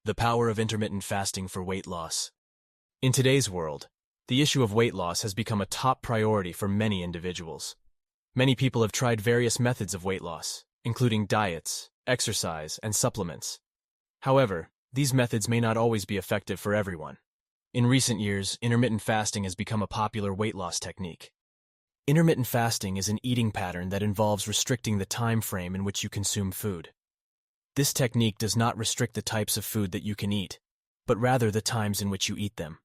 The power of intermittent fasting for weight loss. In today's world, the issue of weight loss has become a top priority for many individuals. Many people have tried various methods of weight loss, including diets, exercise, and supplements. However, these methods may not always be effective for everyone. In recent years, intermittent fasting has become a popular weight loss technique. Intermittent fasting is an eating pattern that involves restricting the time frame in which you consume food. This technique does not restrict the types of food that you can eat, but rather the times in which you eat them.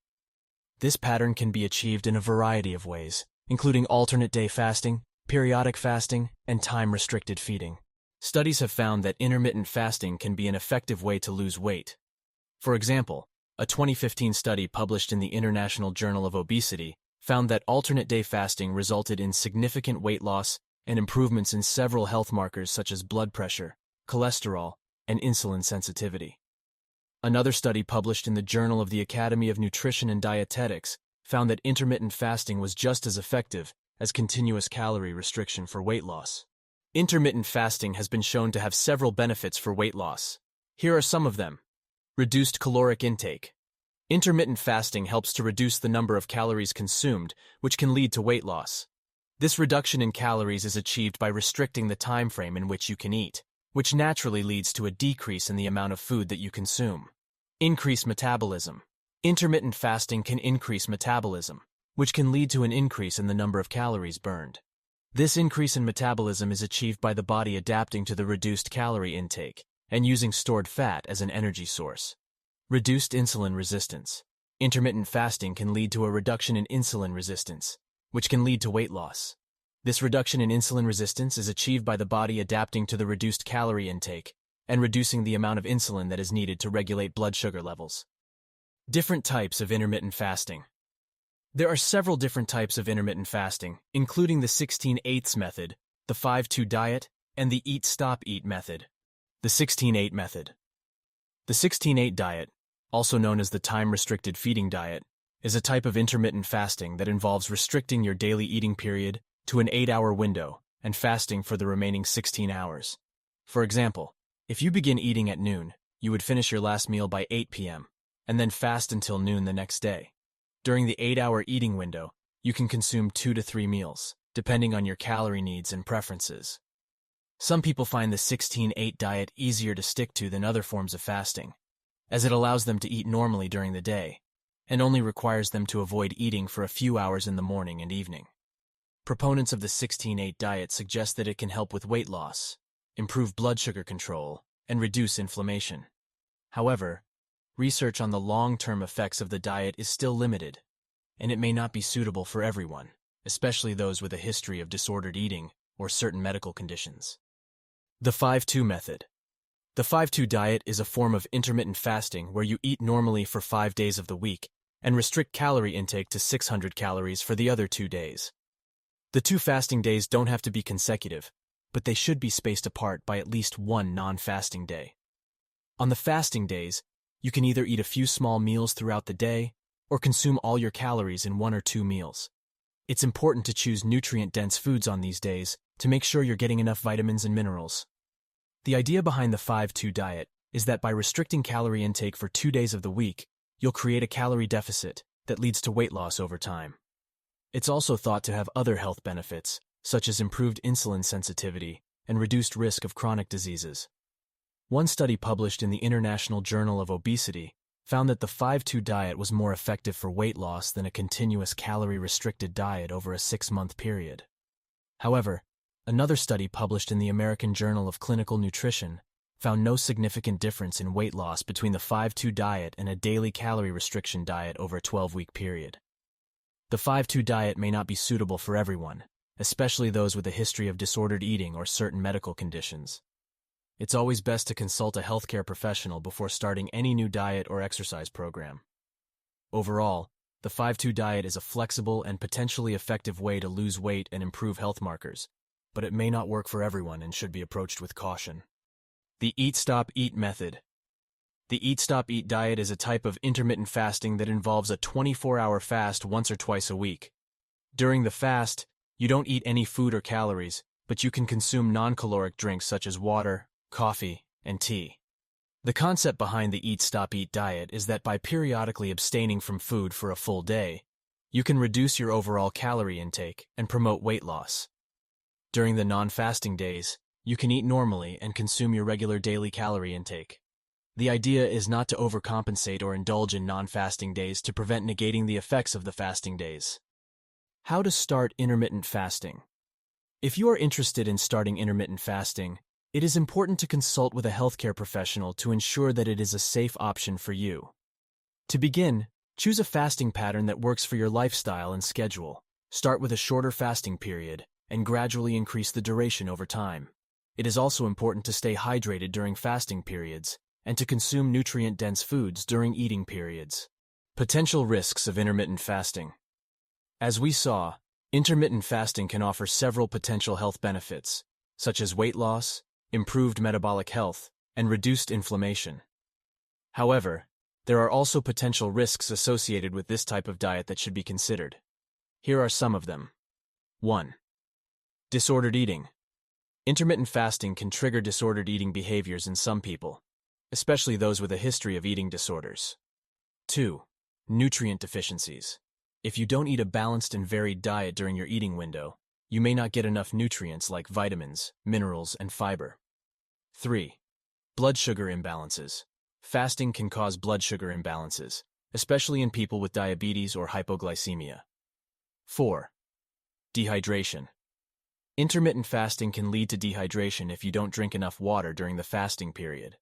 This pattern can be achieved in a variety of ways, including alternate day fasting, periodic fasting, and time-restricted feeding. Studies have found that intermittent fasting can be an effective way to lose weight. For example, a 2015 study published in the International Journal of Obesity found that alternate day fasting resulted in significant weight loss and improvements in several health markers such as blood pressure, cholesterol, and insulin sensitivity. Another study published in the Journal of the Academy of Nutrition and Dietetics found that intermittent fasting was just as effective as continuous calorie restriction for weight loss. Intermittent fasting has been shown to have several benefits for weight loss. Here are some of them. Reduced caloric intake. Intermittent fasting helps to reduce the number of calories consumed, which can lead to weight loss. This reduction in calories is achieved by restricting the time frame in which you can eat, which naturally leads to a decrease in the amount of food that you consume. Increase metabolism. Intermittent fasting can increase metabolism, which can lead to an increase in the number of calories burned. This increase in metabolism is achieved by the body adapting to the reduced calorie intake and using stored fat as an energy source. Reduced insulin resistance. Intermittent fasting can lead to a reduction in insulin resistance, which can lead to weight loss. This reduction in insulin resistance is achieved by the body adapting to the reduced calorie intake and reducing the amount of insulin that is needed to regulate blood sugar levels. Different types of intermittent fasting. There are several different types of intermittent fasting, including the 16/8 method, the 5-2 diet, and the eat-stop-eat method. The 16/8 method. The 16/8 diet, also known as the time-restricted feeding diet, is a type of intermittent fasting that involves restricting your daily eating period to an 8-hour window and fasting for the remaining 16 hours. For example, if you begin eating at noon, you would finish your last meal by 8 p.m. and then fast until noon the next day. During the 8-hour eating window, you can consume 2 to 3 meals, depending on your calorie needs and preferences. Some people find the 16/8 diet easier to stick to than other forms of fasting, as it allows them to eat normally during the day and only requires them to avoid eating for a few hours in the morning and evening. Proponents of the 16/8 diet suggest that it can help with weight loss, improve blood sugar control, and reduce inflammation. However, research on the long-term effects of the diet is still limited, and it may not be suitable for everyone, especially those with a history of disordered eating or certain medical conditions. The 5-2 method. The 5-2 diet is a form of intermittent fasting where you eat normally for 5 days of the week and restrict calorie intake to 600 calories for the other 2 days. The 2 fasting days don't have to be consecutive, but they should be spaced apart by at least one non-fasting day. On the fasting days, you can either eat a few small meals throughout the day or consume all your calories in 1 or 2 meals. It's important to choose nutrient-dense foods on these days to make sure you're getting enough vitamins and minerals. The idea behind the 5-2 diet is that by restricting calorie intake for 2 days of the week, you'll create a calorie deficit that leads to weight loss over time. It's also thought to have other health benefits, such as improved insulin sensitivity and reduced risk of chronic diseases. One study published in the International Journal of Obesity found that the 5-2 diet was more effective for weight loss than a continuous calorie-restricted diet over a 6-month period. However, another study published in the American Journal of Clinical Nutrition found no significant difference in weight loss between the 5-2 diet and a daily calorie restriction diet over a 12-week period. The 5-2 diet may not be suitable for everyone, especially those with a history of disordered eating or certain medical conditions. It's always best to consult a healthcare professional before starting any new diet or exercise program. Overall, the 5-2 diet is a flexible and potentially effective way to lose weight and improve health markers, but it may not work for everyone and should be approached with caution. The Eat-Stop-Eat method. The Eat-Stop-Eat diet is a type of intermittent fasting that involves a 24-hour fast once or twice a week. During the fast, you don't eat any food or calories, but you can consume non-caloric drinks such as water, coffee, and tea. The concept behind the Eat Stop Eat diet is that by periodically abstaining from food for a full day, you can reduce your overall calorie intake and promote weight loss. During the non-fasting days, you can eat normally and consume your regular daily calorie intake. The idea is not to overcompensate or indulge in non-fasting days to prevent negating the effects of the fasting days. How to start intermittent fasting. If you are interested in starting intermittent fasting, it is important to consult with a healthcare professional to ensure that it is a safe option for you. To begin, choose a fasting pattern that works for your lifestyle and schedule. Start with a shorter fasting period and gradually increase the duration over time. It is also important to stay hydrated during fasting periods and to consume nutrient-dense foods during eating periods. Potential risks of intermittent fasting. As we saw, intermittent fasting can offer several potential health benefits, such as weight loss, improved metabolic health, and reduced inflammation. However, there are also potential risks associated with this type of diet that should be considered. Here are some of them. 1. Disordered eating. Intermittent fasting can trigger disordered eating behaviors in some people, especially those with a history of eating disorders. 2. Nutrient deficiencies. If you don't eat a balanced and varied diet during your eating window, you may not get enough nutrients like vitamins, minerals, and fiber. 3. Blood sugar imbalances. Fasting can cause blood sugar imbalances, especially in people with diabetes or hypoglycemia. 4. Dehydration. Intermittent fasting can lead to dehydration if you don't drink enough water during the fasting period.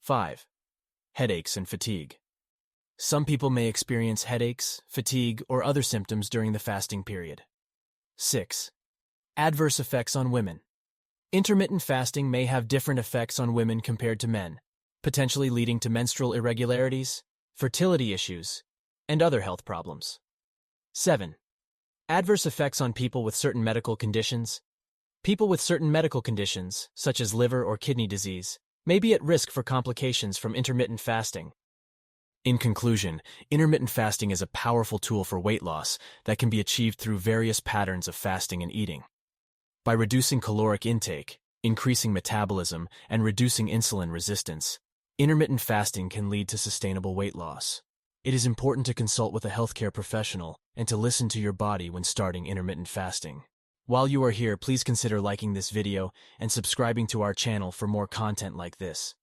5. Headaches and fatigue. Some people may experience headaches, fatigue, or other symptoms during the fasting period. 6. Adverse effects on women. Intermittent fasting may have different effects on women compared to men, potentially leading to menstrual irregularities, fertility issues, and other health problems. 7. Adverse effects on people with certain medical conditions. People with certain medical conditions, such as liver or kidney disease, may be at risk for complications from intermittent fasting. In conclusion, intermittent fasting is a powerful tool for weight loss that can be achieved through various patterns of fasting and eating. By reducing caloric intake, increasing metabolism, and reducing insulin resistance, intermittent fasting can lead to sustainable weight loss. It is important to consult with a healthcare professional and to listen to your body when starting intermittent fasting. While you are here, please consider liking this video and subscribing to our channel for more content like this.